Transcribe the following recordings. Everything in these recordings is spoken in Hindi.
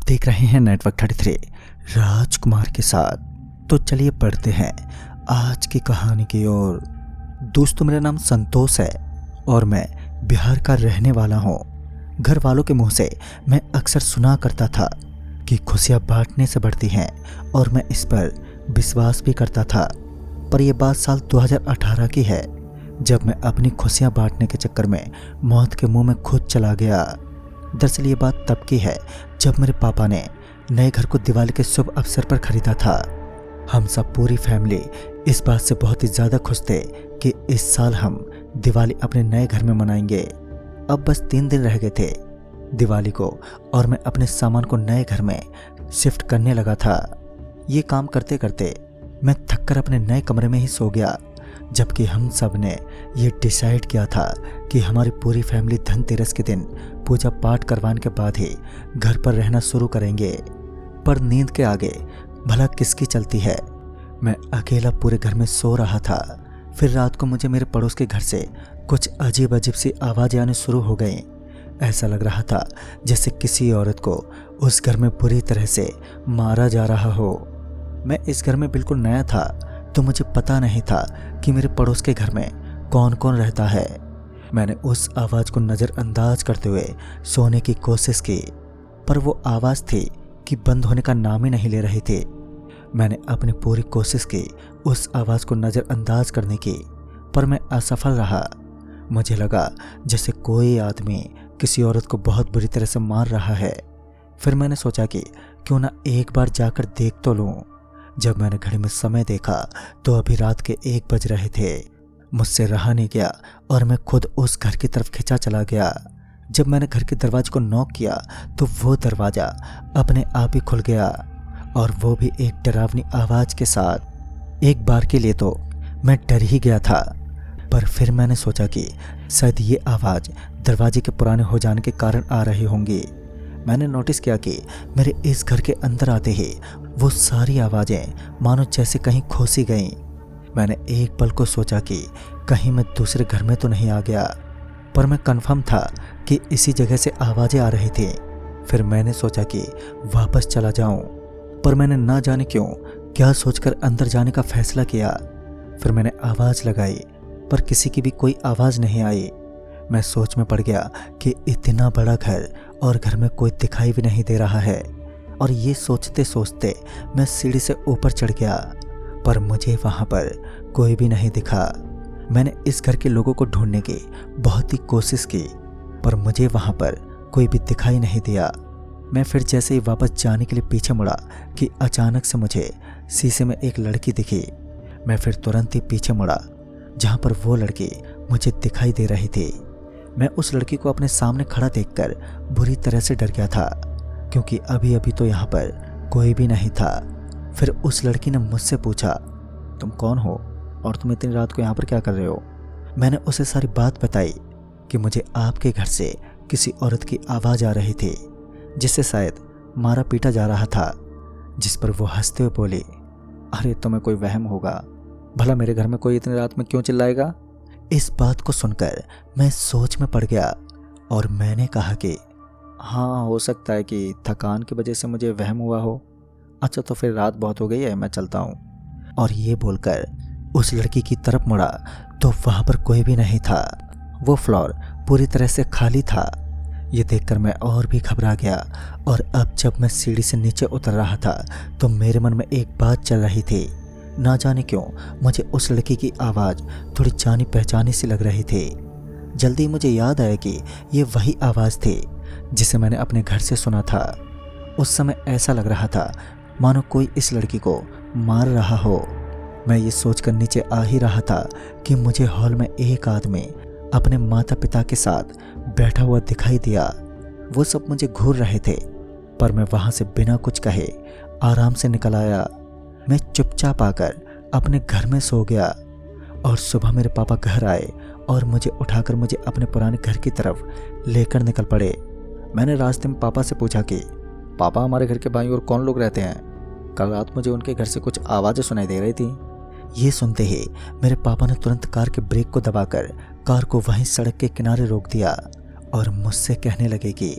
देख रहे हैं नेटवर्क 33 राजकुमार के साथ। तो चलिए पढ़ते हैं आज की कहानी की ओर। दोस्तों, मेरा नाम संतोष है और मैं बिहार का रहने वाला हूँ। घर वालों के मुंह से मैं अक्सर सुना करता था कि खुशियाँ बांटने से बढ़ती हैं और मैं इस पर विश्वास भी करता था। पर यह बात साल 2018 की है, जब मैं अपनी खुशियाँ बांटने के चक्कर में मौत के मुंह में खुद चला गया। दरअसल ये बात तब की है जब मेरे पापा ने नए घर को दिवाली के शुभ अवसर पर खरीदा था। हम सब पूरी फैमिली इस बात से बहुत ही ज़्यादा खुश थे कि इस साल हम दिवाली अपने नए घर में मनाएंगे। अब बस 3 दिन रह गए थे दिवाली को और मैं अपने सामान को नए घर में शिफ्ट करने लगा था। ये काम करते करते मैं थककर अपने नए कमरे में ही सो गया, जबकि हम सब ने ये डिसाइड किया था कि हमारी पूरी फैमिली धनतेरस के दिन पूजा पाठ करवाने के बाद ही घर पर रहना शुरू करेंगे। पर नींद के आगे भला किसकी चलती है। मैं अकेला पूरे घर में सो रहा था। फिर रात को मुझे मेरे पड़ोस के घर से कुछ अजीब अजीब सी आवाज़ें आने शुरू हो गईं। ऐसा लग रहा था जैसे किसी औरत को उस घर में बुरी तरह से मारा जा रहा हो। मैं इस घर में बिल्कुल नया था, तो मुझे पता नहीं था कि मेरे पड़ोस के घर में कौन कौन रहता है। मैंने उस आवाज़ को नज़रअंदाज करते हुए सोने की कोशिश की, पर वो आवाज़ थी कि बंद होने का नाम ही नहीं ले रही थी। मैंने अपनी पूरी कोशिश की उस आवाज़ को नज़रअंदाज करने की, पर मैं असफल रहा। मुझे लगा जैसे कोई आदमी किसी औरत को बहुत बुरी तरह से मार रहा है। फिर मैंने सोचा कि क्यों ना एक बार जाकर देख तो लूँ। जब मैंने घड़ी में समय देखा तो अभी रात के 1 बज रहे थे। मुझसे रहा नहीं गया और मैं खुद उस घर की तरफ खिंचा चला गया। जब मैंने घर के दरवाजे को नॉक किया तो वो दरवाज़ा अपने आप ही खुल गया, और वो भी एक डरावनी आवाज़ के साथ। एक बार के लिए तो मैं डर ही गया था, पर फिर मैंने सोचा कि शायद ये आवाज़ दरवाजे के पुराने हो जाने के कारण आ रही होंगी। मैंने नोटिस किया कि मेरे इस घर के अंदर आते ही वो सारी आवाज़ें मानो जैसे कहीं खोसी गईं। मैंने एक पल को सोचा कि कहीं मैं दूसरे घर में तो नहीं आ गया, पर मैं कंफर्म था कि इसी जगह से आवाज़ें आ रही थी। फिर मैंने सोचा कि वापस चला जाऊं, पर मैंने ना जाने क्यों क्या सोचकर अंदर जाने का फैसला किया। फिर मैंने आवाज़ लगाई, पर किसी की भी कोई आवाज़ नहीं आई। मैं सोच में पड़ गया कि इतना बड़ा घर और घर में कोई दिखाई भी नहीं दे रहा है। और ये सोचते सोचते मैं सीढ़ी से ऊपर चढ़ गया, पर मुझे वहाँ पर कोई भी नहीं दिखा। मैंने इस घर के लोगों को ढूंढने की बहुत ही कोशिश की, पर मुझे वहाँ पर कोई भी दिखाई नहीं दिया। मैं फिर जैसे ही वापस जाने के लिए पीछे मुड़ा कि अचानक से मुझे शीशे में एक लड़की दिखी। मैं फिर तुरंत ही पीछे मुड़ा जहाँ पर वो लड़की मुझे दिखाई दे रही थी। मैं उस लड़की को अपने सामने खड़ा देखकर बुरी तरह से डर गया था, क्योंकि अभी अभी तो यहाँ पर कोई भी नहीं था। फिर उस लड़की ने मुझसे पूछा, तुम कौन हो और तुम इतनी रात को यहाँ पर क्या कर रहे हो? मैंने उसे सारी बात बताई कि मुझे आपके घर से किसी औरत की आवाज़ आ रही थी, जिससे शायद मारा पीटा जा रहा था। जिस पर वो हंसते हुए बोली, अरे तुम्हें कोई वहम होगा, भला मेरे घर में कोई इतनी रात में क्यों चिल्लाएगा? इस बात को सुनकर मैं सोच में पड़ गया और मैंने कहा कि हाँ, हो सकता है कि थकान की वजह से मुझे वहम हुआ हो। अच्छा, तो फिर रात बहुत हो गई है, मैं चलता हूँ। और ये बोलकर उस लड़की की तरफ मुड़ा तो वहाँ पर कोई भी नहीं था। वो फ्लोर पूरी तरह से खाली था। ये देखकर मैं और भी घबरा गया, और अब जब मैं सीढ़ी से नीचे उतर रहा था तो मेरे मन में एक बात चल रही थी। ना जाने क्यों मुझे उस लड़की की आवाज़ थोड़ी जानी पहचानी सी लग रही थी। जल्दी मुझे याद आया कि ये वही आवाज़ थी जिसे मैंने अपने घर से सुना था। उस समय ऐसा लग रहा था मानो कोई इस लड़की को मार रहा हो। मैं ये सोचकर नीचे आ ही रहा था कि मुझे हॉल में एक आदमी अपने माता पिता के साथ बैठा हुआ दिखाई दिया। वो सब मुझे घूर रहे थे, पर मैं वहाँ से बिना कुछ कहे आराम से निकल आया। मैं चुपचाप आकर अपने घर में सो गया, और सुबह मेरे पापा घर आए और मुझे उठाकर मुझे अपने पुराने घर की तरफ लेकर निकल पड़े। मैंने रास्ते में पापा से पूछा कि पापा, हमारे घर के बाईं ओर कौन लोग रहते हैं? कल रात मुझे उनके घर से कुछ आवाज़ें सुनाई दे रही थी। ये सुनते ही मेरे पापा ने तुरंत कार के ब्रेक को दबाकर कार को वहीं सड़क के किनारे रोक दिया और मुझसे कहने लगे कि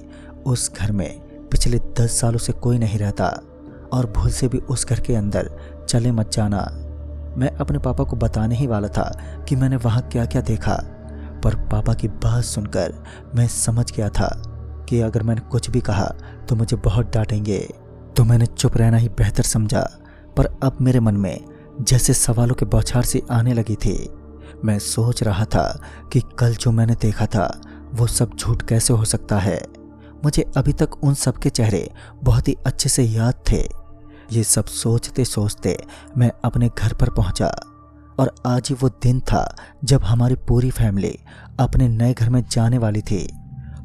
उस घर में पिछले 10 सालों से कोई नहीं रहता और भूल से भी उस घर के अंदर चले मत जाना। मैं अपने पापा को बताने ही वाला था कि मैंने वहाँ क्या क्या देखा, पर पापा की बात सुनकर मैं समझ गया था कि अगर मैंने कुछ भी कहा तो मुझे बहुत डांटेंगे, तो मैंने चुप रहना ही बेहतर समझा। पर अब मेरे मन में जैसे सवालों के बौछार सी आने लगी थी। मैं सोच रहा था कि कल जो मैंने देखा था वो सब झूठ कैसे हो सकता है। मुझे अभी तक उन सब के चेहरे बहुत ही अच्छे से याद थे। ये सब सोचते सोचते मैं अपने घर पर पहुंचा और आज ही वो दिन था जब हमारी पूरी फैमिली अपने नए घर में जाने वाली थी।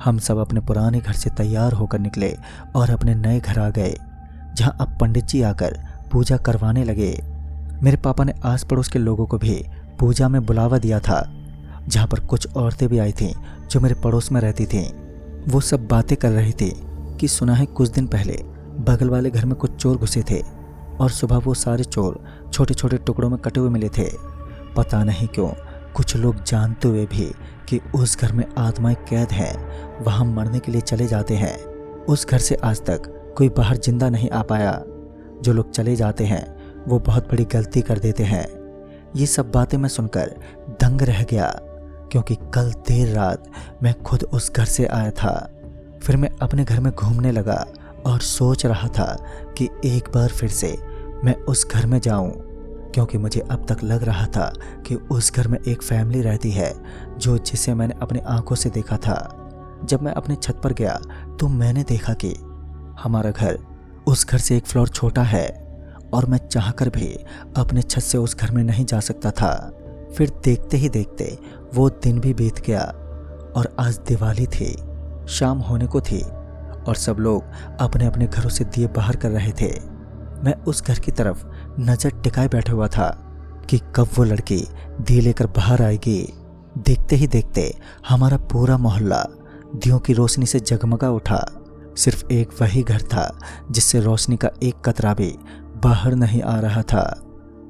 हम सब अपने पुराने घर से तैयार होकर निकले और अपने नए घर आ गए, जहां अब पंडित जी आकर पूजा करवाने लगे। मेरे पापा ने आस पड़ोस के लोगों को भी पूजा में बुलावा दिया था, जहां पर कुछ औरतें भी आई थीं जो मेरे पड़ोस में रहती थीं। वो सब बातें कर रही थी कि सुना है कुछ दिन पहले बगल वाले घर में कुछ चोर घुसे थे और सुबह वो सारे चोर छोटे छोटे टुकड़ों में कटे हुए मिले थे। पता नहीं क्यों कुछ लोग जानते हुए भी कि उस घर में आत्माएं कैद हैं, वहां मरने के लिए चले जाते हैं। उस घर से आज तक कोई बाहर जिंदा नहीं आ पाया। जो लोग चले जाते हैं वो बहुत बड़ी गलती कर देते हैं। ये सब बातें मैं सुनकर दंग रह गया, क्योंकि कल देर रात मैं खुद उस घर से आया था। फिर मैं अपने घर में घूमने लगा और सोच रहा था कि एक बार फिर से मैं उस घर में जाऊं, क्योंकि मुझे अब तक लग रहा था कि उस घर में एक फैमिली रहती है जिसे मैंने अपनी आंखों से देखा था। जब मैं अपनी छत पर गया तो मैंने देखा कि हमारा घर उस घर से एक फ्लोर छोटा है और मैं चाहकर भी अपने छत से उस घर में नहीं जा सकता था। फिर देखते ही देखते वो दिन भी बीत गया और आज दिवाली थी, शाम होने को थी और सब लोग अपने अपने घरों से दिए बाहर कर रहे थे। मैं उस घर की तरफ नजर टिकाए बैठा हुआ था कि कब वो लड़की दिए लेकर बाहर आएगी। देखते ही देखते हमारा पूरा मोहल्ला दियों की रोशनी से जगमगा उठा। सिर्फ एक वही घर था जिससे रोशनी का एक कतरा भी बाहर नहीं आ रहा था।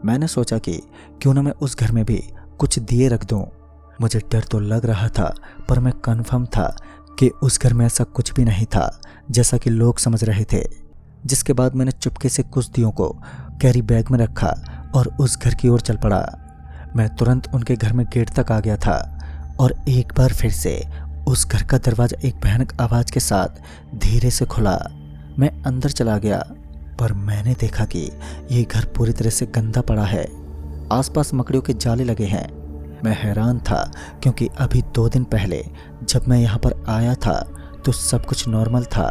मैंने सोचा कि क्यों न मैं उस घर में भी कुछ दिए रख दूं। मुझे डर तो लग रहा था, पर मैं कन्फर्म था कि उस घर में ऐसा कुछ भी नहीं था जैसा कि लोग समझ रहे थे। जिसके बाद मैंने चुपके से कुछ दियों को कैरी बैग में रखा और उस घर की ओर चल पड़ा। मैं तुरंत उनके घर में गेट तक आ गया था और एक बार फिर से उस घर का दरवाजा एक भयानक आवाज के साथ धीरे से खुला। मैं अंदर चला गया, पर मैंने देखा कि ये घर पूरी तरह से गंदा पड़ा है। आसपास मकड़ियों के जाले लगे हैं। मैं हैरान था, क्योंकि अभी 2 दिन पहले जब मैं यहाँ पर आया था तो सब कुछ नॉर्मल था।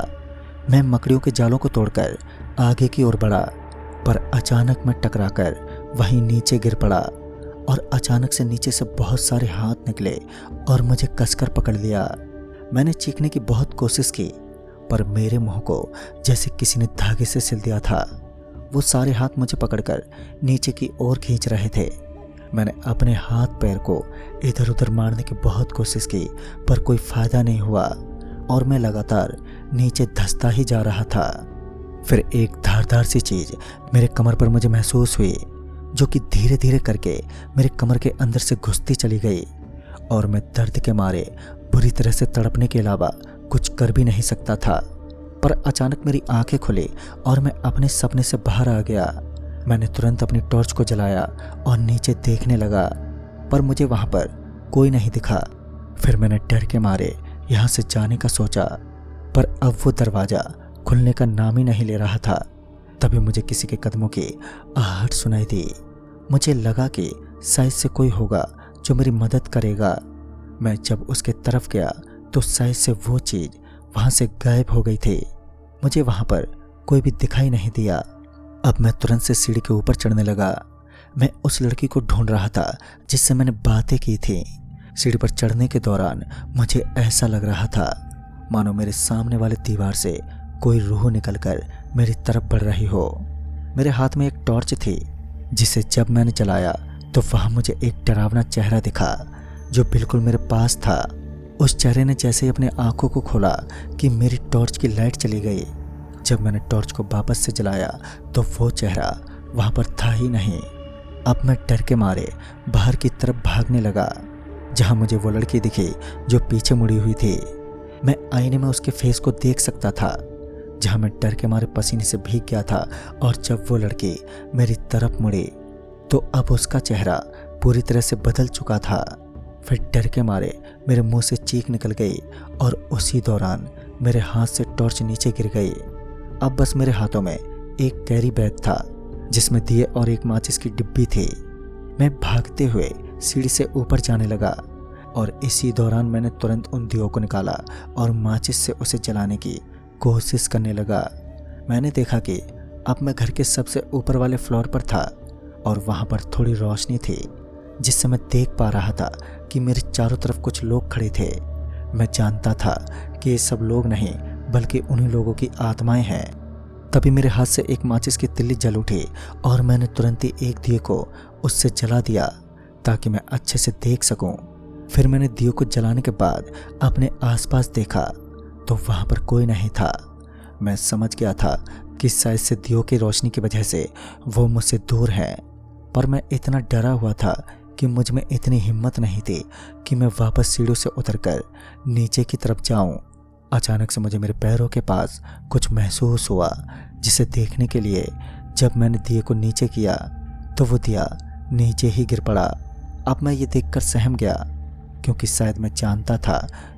मैं मकड़ियों के जालों को तोड़कर आगे की ओर बढ़ा, पर अचानक मैं टकराकर वहीं नीचे गिर पड़ा और अचानक से नीचे से बहुत सारे हाथ निकले और मुझे कसकर पकड़ लिया। मैंने चीखने की बहुत कोशिश की, पर मेरे मुंह को जैसे किसी ने धागे से सिल दिया था। वो सारे हाथ मुझे पकड़कर नीचे की ओर खींच रहे थे। मैंने अपने हाथ पैर को इधर उधर मारने की बहुत कोशिश की, पर कोई फायदा नहीं हुआ और मैं लगातार नीचे धंसता ही जा रहा था। फिर एक धारदार सी चीज मेरे कमर पर मुझे महसूस हुई, जो कि धीरे धीरे करके मेरे कमर के अंदर से घुसती चली गई और मैं दर्द के मारे बुरी तरह से तड़पने के अलावा कुछ कर भी नहीं सकता था। पर अचानक मेरी आंखें खुली और मैं अपने सपने से बाहर आ गया। मैंने तुरंत अपनी टॉर्च को जलाया और नीचे देखने लगा, पर मुझे वहां पर कोई नहीं दिखा। फिर मैंने डर के मारे यहाँ से जाने का सोचा, पर अब वो दरवाज़ा खुलने का नाम ही नहीं ले रहा था। तभी मुझे किसी के कदमों की आहट सुनाई दी। मुझे लगा कि शायद से कोई होगा जो मेरी मदद करेगा। मैं जब उसके तरफ गया तो शायद से वो चीज़ वहाँ से गायब हो गई थी। मुझे वहाँ पर कोई भी दिखाई नहीं दिया। अब मैं तुरंत से सीढ़ी के ऊपर चढ़ने लगा। मैं उस लड़की को ढूंढ रहा था जिससे मैंने बातें की थी। सीढ़ी पर चढ़ने के दौरान मुझे ऐसा लग रहा था मानो मेरे सामने वाले दीवार से कोई रूह निकलकर मेरी तरफ बढ़ रही हो। मेरे हाथ में एक टॉर्च थी, जिसे जब मैंने जलाया तो वहाँ मुझे एक डरावना चेहरा दिखा जो बिल्कुल मेरे पास था। उस चेहरे ने जैसे ही अपने आंखों को खोला कि मेरी टॉर्च की लाइट चली गई। जब मैंने टॉर्च को वापस से जलाया तो वो चेहरा वहाँ पर था ही नहीं। अब मैं डर के मारे बाहर की तरफ भागने लगा, जहाँ मुझे वो लड़की दिखी जो पीछे मुड़ी हुई थी। मैं आईने में उसके फेस को देख सकता था। जहाँ मैं डर के मारे पसीने से भीग गया था। और जब वो लड़की मेरी तरफ मुड़ी तो अब उसका चेहरा पूरी तरह से बदल चुका था। फिर डर के मारे मेरे मुंह से चीख निकल गई और उसी दौरान मेरे हाथ से टॉर्च नीचे गिर गई। अब बस मेरे हाथों में एक कैरी बैग था जिसमें दिए और एक माचिस की डिब्बी थी। मैं भागते हुए सीढ़ी से ऊपर जाने लगा और इसी दौरान मैंने तुरंत उन दियों को निकाला और माचिस से उसे जलाने की कोशिश करने लगा। मैंने देखा कि अब मैं घर के सबसे ऊपर वाले फ्लोर पर था और वहाँ पर थोड़ी रोशनी थी जिससे मैं देख पा रहा था कि मेरे चारों तरफ कुछ लोग खड़े थे। मैं जानता था कि ये सब लोग नहीं बल्कि उन्हीं लोगों की आत्माएं हैं। तभी मेरे हाथ से एक माचिस की तिल्ली जल उठी और मैंने तुरंत ही एक दिए को उससे जला दिया ताकि मैं अच्छे से देख सकूं। फिर मैंने दियों को जलाने के बाद अपने आसपास देखा तो वहाँ पर कोई नहीं था। मैं समझ गया था कि शायद से दियों की रोशनी की वजह से वो मुझसे दूर है, पर मैं इतना डरा हुआ था कि मुझ में इतनी हिम्मत नहीं थी कि मैं वापस सीढ़ियों से उतरकर नीचे की तरफ जाऊं। अचानक से मुझे मेरे पैरों के पास कुछ महसूस हुआ जिसे देखने के लिए जब मैंने दिए को नीचे किया तो वो दिया नीचे ही गिर पड़ा। अब मैं ये देखकर सहम गया क्योंकि शायद मैं जानता था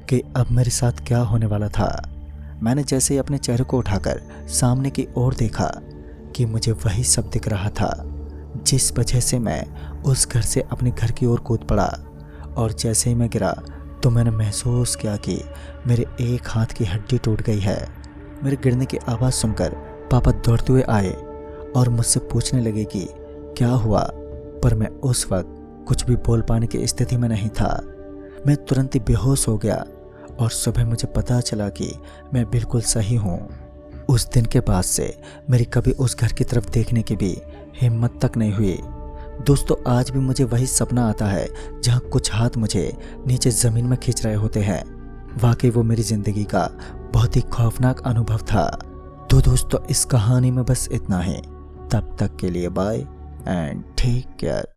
कि अब मेरे साथ क्या होने वाला था। मैंने जैसे ही अपने चेहरे को उठाकर सामने की ओर देखा कि मुझे वही सब दिख रहा था जिस वजह से मैं उस घर से अपने घर की ओर कूद पड़ा। और जैसे ही मैं गिरा तो मैंने महसूस किया कि मेरे एक हाथ की हड्डी टूट गई है। मेरे गिरने की आवाज़ सुनकर पापा दौड़ते हुए आए और मुझसे पूछने लगे कि क्या हुआ, पर मैं उस वक्त कुछ भी बोल पाने की स्थिति में नहीं था। मैं तुरंत ही बेहोश हो गया और सुबह मुझे पता चला कि मैं बिल्कुल सही हूँ। उस दिन के बाद से मेरी कभी उस घर की तरफ देखने की भी हिम्मत तक नहीं हुई। दोस्तों, आज भी मुझे वही सपना आता है जहाँ कुछ हाथ मुझे नीचे ज़मीन में खींच रहे होते हैं। वाकई वो मेरी ज़िंदगी का बहुत ही खौफनाक अनुभव था। तो दोस्तों, इस कहानी में बस इतना ही। तब तक के लिए बाय एंड टेक केयर।